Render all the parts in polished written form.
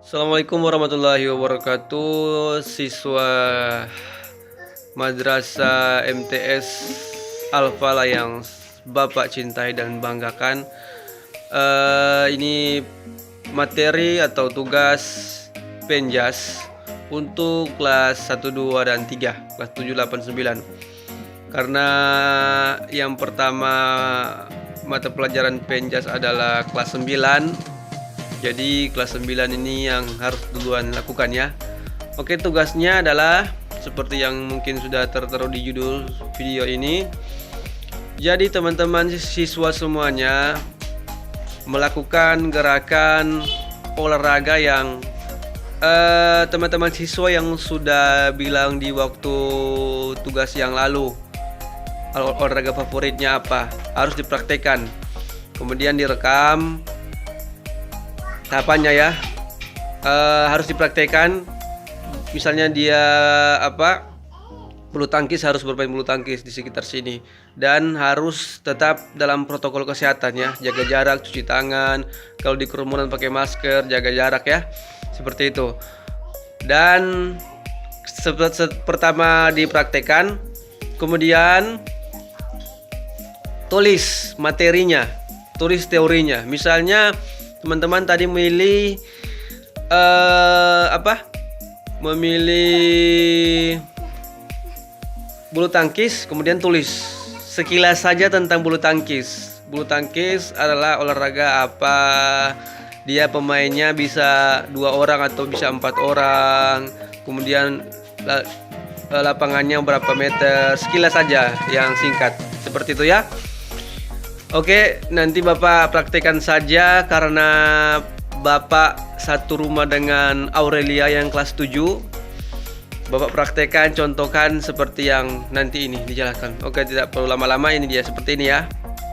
Assalamualaikum warahmatullahi wabarakatuh. Siswa Madrasah MTS Al-Falah yang Bapak cintai dan banggakan, ini materi atau tugas Penjas untuk kelas 1, 2, dan 3, kelas 7, 8, 9. Karena yang pertama mata pelajaran Penjas adalah kelas 9, jadi kelas 9 ini yang harus duluan lakukan ya. Oke, tugasnya adalah seperti yang mungkin sudah tertera di judul video ini. Jadi teman-teman siswa semuanya melakukan gerakan olahraga yang teman-teman siswa yang sudah bilang di waktu tugas yang lalu. Olahraga favoritnya apa? Harus dipraktekkan. Kemudian direkam tahapannya ya. Harus dipraktekkan. Misalnya dia bulu tangkis, harus bermain bulu tangkis di sekitar sini, dan harus tetap dalam protokol kesehatan ya, jaga jarak, cuci tangan, kalau di kerumunan pakai masker, jaga jarak ya, seperti itu. Dan pertama dipraktekkan, kemudian tulis materinya, tulis teorinya. Misalnya teman-teman tadi memilih memilih bulu tangkis, kemudian tulis sekilas saja tentang bulu tangkis. Bulu tangkis adalah olahraga apa, dia pemainnya bisa 2 orang atau bisa 4 orang, kemudian lapangannya berapa meter, sekilas saja yang singkat seperti itu ya. Oke, nanti Bapak praktekkan saja karena Bapak satu rumah dengan Aurelia yang kelas 7. Bapak praktekkan, contohkan seperti yang nanti ini dijelaskan. Oke, tidak perlu lama-lama, ini dia seperti ini ya.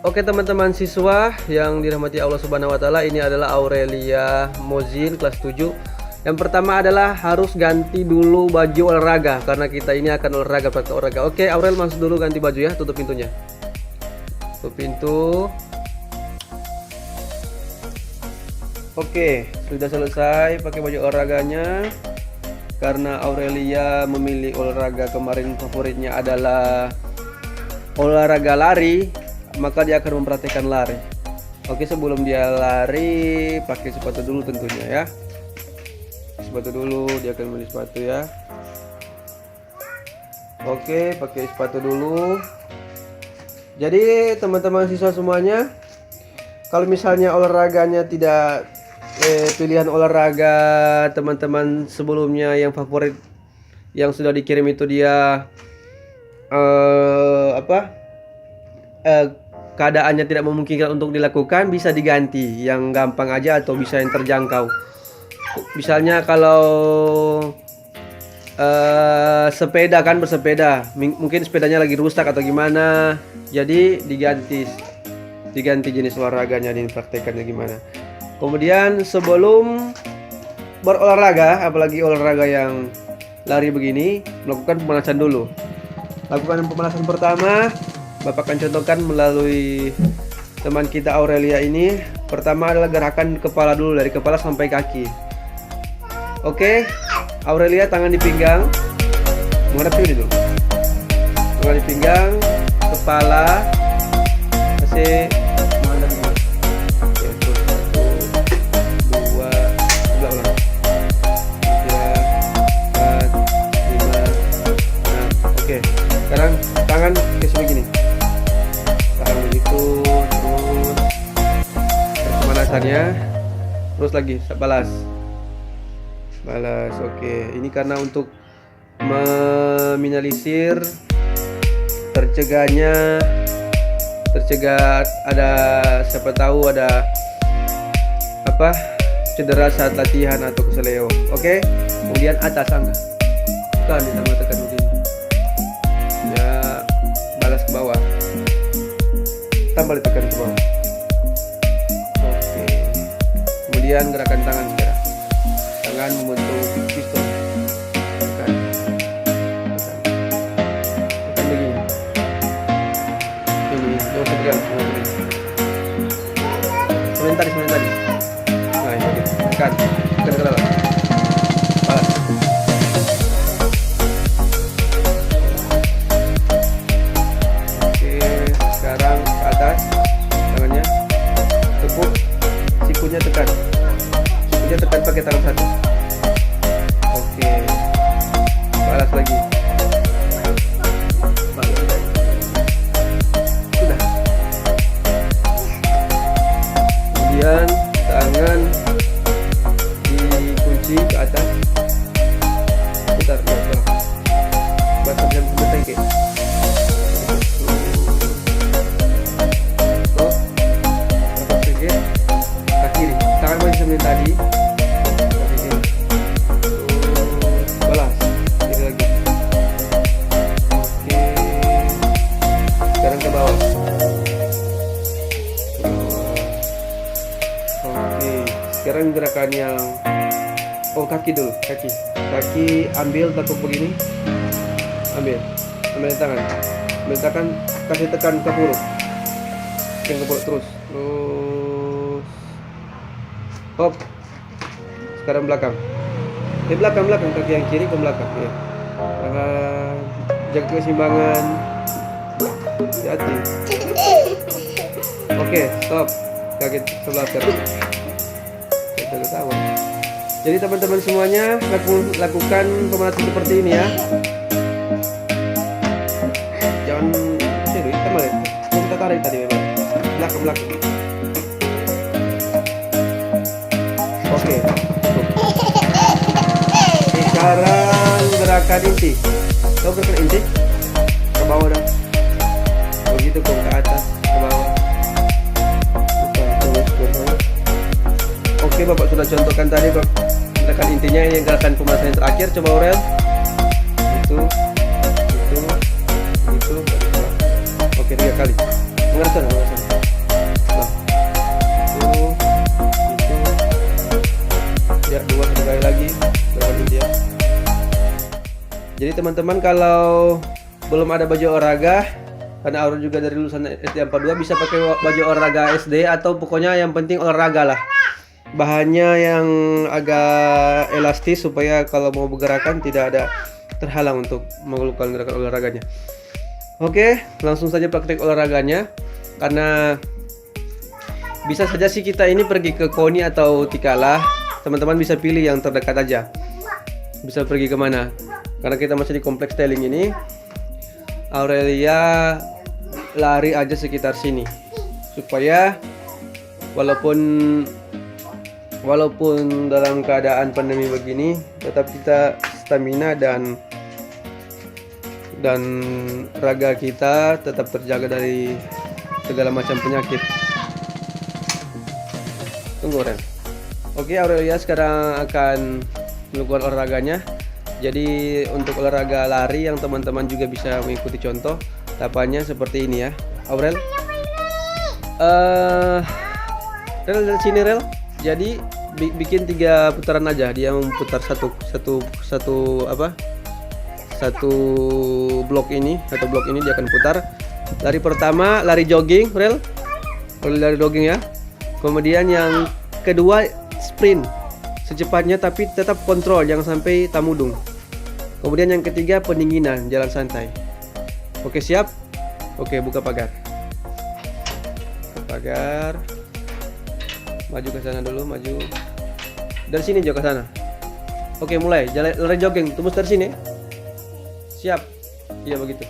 Oke teman-teman siswa yang dirahmati Allah Subhanahu wa taala, ini adalah Aurelia Mozin kelas 7. Yang pertama adalah harus ganti dulu baju olahraga karena kita ini akan olahraga, praktek olahraga. Oke, Aurel masuk dulu ganti baju ya, tutup pintunya. Tutup pintu. Oke, sudah selesai pakai baju olahraganya. Karena Aurelia memilih olahraga kemarin favoritnya adalah olahraga lari, maka dia akan mempraktikkan lari. Oke, sebelum dia lari pakai sepatu dulu tentunya ya. Sepatu dulu, dia akan beli sepatu ya. Oke, pakai sepatu dulu. Jadi teman-teman siswa semuanya, kalau misalnya olahraganya tidak pilihan olahraga teman-teman sebelumnya yang favorit yang sudah dikirim itu dia keadaannya tidak memungkinkan untuk dilakukan, bisa diganti yang gampang aja atau bisa yang terjangkau. Misalnya kalau sepeda kan, bersepeda mungkin sepedanya lagi rusak atau gimana, jadi diganti jenis olahraganya, dipraktekannya gimana. Kemudian sebelum berolahraga, apalagi olahraga yang lari begini, melakukan pemanasan dulu. Lakukan pemanasan pertama, Bapak akan contohkan melalui teman kita Aurelia ini. Pertama adalah gerakan kepala dulu, dari kepala sampai kaki. Oke, Aurelia tangan di pinggang, menghadap sini dulu. Tangan di pinggang, kepala, kasih menghadap dulu. Oke, 1, 2, 3 ulang. 3, 4, 5, 6. Oke, sekarang tangan ke sini gini. Tahan begitu, terus pemanasannya, terus lagi balas. Oke, ini karena untuk meminimalisir tercegah ada, siapa tahu ada cedera saat latihan atau keseleo. Oke, kemudian atas angka kan ditambah tekan begini ya, balas ke bawah, tambah ditekan ke bawah. Oke, kemudian gerakan tangan sekarang, tangan membentuk pistol, tekan begini. Ini jangan tegang, sebentar. Nah, ini tekan ke dalam. Sekarang gerakan yang kaki dulu, kaki ambil tekuk begini, ambil tangan, kasih tekan ke perut, terus hop. Sekarang belakang kaki yang kiri ke belakang ya. Jaga keseimbangan, hati-hati. Oke, stop. Kaget sebelah sekarang. Kita ketawa. Jadi teman-teman semuanya lakukan pemanasan seperti ini ya. Jangan serius kemarin. Kita tarik tadi memang. Belakang. Oke. Sekarang gerakan inti. Tahu gerakan inti? Ke bawah dong. Begitu ke atas, ke bawah. Oke, Bapak sudah contohkan tadi, Bapak. Gerakan intinya ini gerakan pemanasan yang terakhir. Coba Aurel. Itu. Oke, 3 kali. Mengasan. Nah. Itu. Ya, 2 kali lagi. Gerakan dia. Jadi teman-teman kalau belum ada baju olahraga, karena Aurel juga dari lulusan SD 42, bisa pakai baju olahraga SD atau pokoknya yang penting olahraga lah. Bahannya yang agak elastis supaya kalau mau bergerakan tidak ada terhalang untuk melakukan gerakan olahraganya. Oke, langsung saja praktek olahraganya. Karena bisa saja sih kita ini pergi ke KONI atau Tikala. Teman-teman bisa pilih yang terdekat aja. Bisa pergi kemana? Karena kita masih di kompleks Teling ini. Aurelia lari aja sekitar sini supaya walaupun dalam keadaan pandemi begini tetap kita stamina dan raga kita tetap terjaga dari segala macam penyakit. Tunggu Ren. Oke, Aurelia sekarang akan melakukan olahraganya. Jadi untuk olahraga lari yang teman-teman juga bisa mengikuti contoh, tahapannya seperti ini ya. Aurel, Rel dari sini Rel. Jadi bikin 3 putaran aja. Dia memutar satu blok ini dia akan putar. Lari pertama lari jogging Rel. Lari jogging ya. Kemudian yang kedua sprint secepatnya tapi tetap kontrol, jangan sampai tamudung. Kemudian yang ketiga pendinginan, jalan santai. Oke, siap? Oke, buka pagar. Maju ke sana dulu, maju. Dari sini juga ke sana. Oke, mulai. Jalan lari jogging, tembus dari sini. Siap. Iya begitu.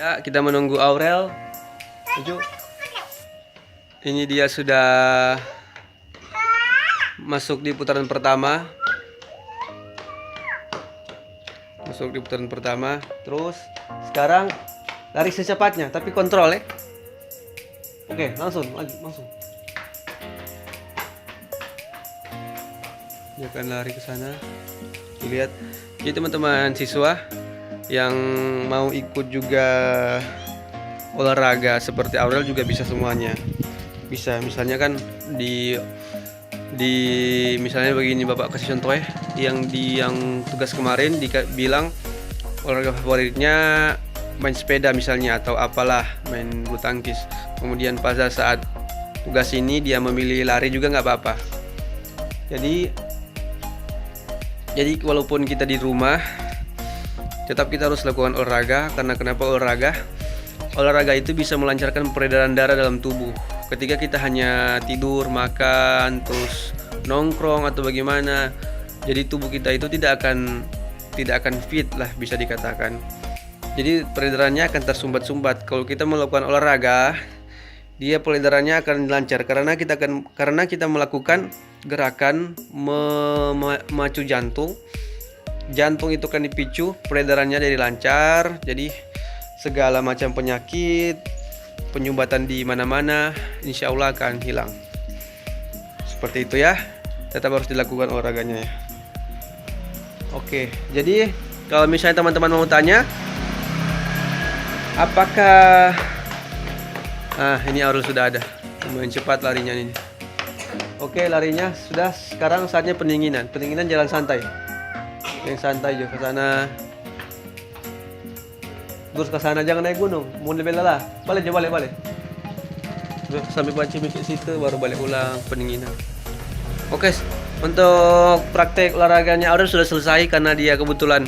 Ya, kita menunggu Aurel. Maju. Ini dia sudah masuk di putaran pertama. Terus sekarang lari secepatnya tapi kontrol ya. Oke, langsung. Dia akan lari ke sana. Dilihat. Jadi teman-teman siswa yang mau ikut juga olahraga seperti Aurel juga bisa semuanya. Bisa, misalnya kan di misalnya begini, Bapak kasih contoh ya, yang tugas kemarin bilang olahraga favoritnya main sepeda misalnya atau apalah, main bulu tangkis. Kemudian pada saat tugas ini dia memilih lari juga nggak apa-apa. Jadi walaupun kita di rumah tetap kita harus lakukan olahraga. Karena kenapa olahraga? Olahraga itu bisa melancarkan peredaran darah dalam tubuh. Ketika kita hanya tidur, makan, terus nongkrong atau bagaimana, jadi tubuh kita itu tidak akan fit lah bisa dikatakan. Jadi peredarannya akan tersumbat-sumbat. Kalau kita melakukan olahraga, dia peredarannya akan lancar karena kita melakukan gerakan memacu jantung. Jantung itu kan dipicu, peredarannya jadi lancar. Jadi segala macam penyakit, penyumbatan di mana-mana insya Allah akan hilang. Seperti itu ya. Tetap harus dilakukan olahraganya ya. Oke, jadi Kalau misalnya teman-teman mau tanya, apakah ini Aurel sudah ada. Lumayan cepat larinya ini. Oke, larinya sudah. Sekarang saatnya pendinginan. Pendinginan jalan santai. Yang santai juga ke sana. Terus ke sana, jangan naik gunung. Mau lebih lelah. Balik. Sampai pancing ke situ baru balik ulang pendinginan. Oke, untuk praktek olahraganya Aurel sudah selesai karena dia kebetulan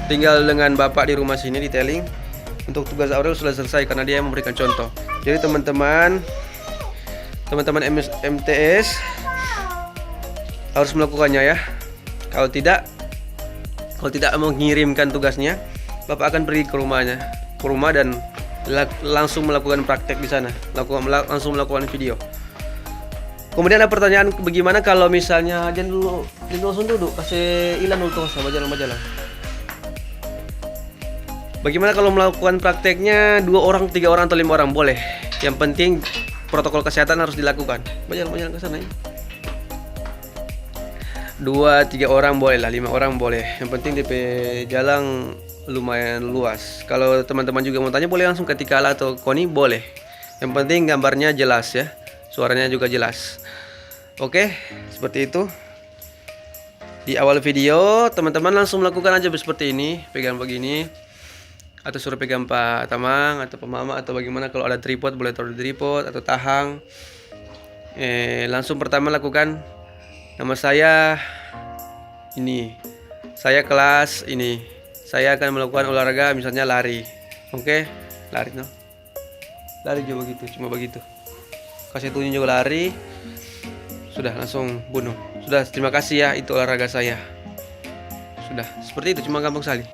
tinggal dengan bapak di rumah sini di Teling. Untuk tugas Aurel sudah selesai karena dia memberikan contoh. Jadi teman-teman MTS harus melakukannya ya. Kalau tidak mengirimkan tugasnya, Bapak akan pergi ke rumah dan langsung melakukan praktek di sana, langsung melakukan video. Kemudian ada pertanyaan, bagaimana kalau misalnya jangan langsung duduk, kasih ilan dulu sama jalan. Bagaimana kalau melakukan prakteknya 2 orang, 3 orang atau 5 orang boleh. Yang penting protokol kesehatan harus dilakukan. Jalan ke sana ya. 2-3 orang boleh lah, 5 orang boleh. Yang penting DP jalan lumayan luas. Kalau teman-teman juga mau tanya, boleh langsung ke Tikala atau Koni, boleh. Yang penting gambarnya jelas ya, suaranya juga jelas. Oke, seperti itu. Di awal video teman-teman langsung melakukan aja seperti ini, pegang begini, atau suruh pegang Pak Tamang atau Pak Mama, atau bagaimana. Kalau ada tripod boleh taruh di tripod atau tahang. Langsung pertama lakukan, nama saya ini, saya kelas ini, saya akan melakukan olahraga misalnya lari. Oke, lari no, lari juga begitu, cuma begitu, kasih tunjuk juga lari. Sudah langsung bunuh. Sudah, terima kasih ya, itu olahraga saya. Sudah, seperti itu, cuma gampang sekali.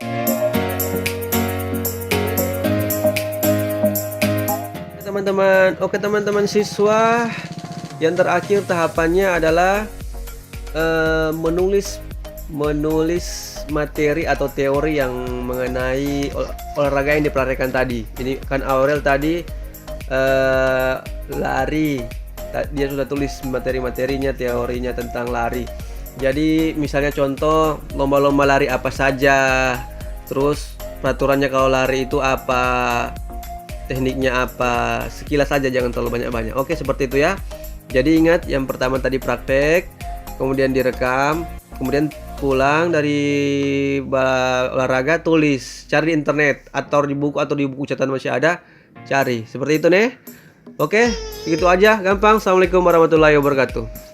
Oke teman-teman siswa, yang terakhir tahapannya adalah menulis materi atau teori yang mengenai olahraga yang dipraktekkan tadi. Ini kan Aurel tadi lari, dia sudah tulis materi-materinya, teorinya tentang lari. Jadi misalnya contoh lomba-lomba lari apa saja, terus peraturannya kalau lari itu apa, tekniknya apa, sekilas saja, jangan terlalu banyak-banyak. Oke, seperti itu ya. Jadi ingat, yang pertama tadi praktek, kemudian direkam, kemudian pulang dari olahraga tulis, cari di internet atau di buku catatan masih ada, cari. Seperti itu nih. Oke, begitu aja, gampang. Assalamualaikum warahmatullahi wabarakatuh.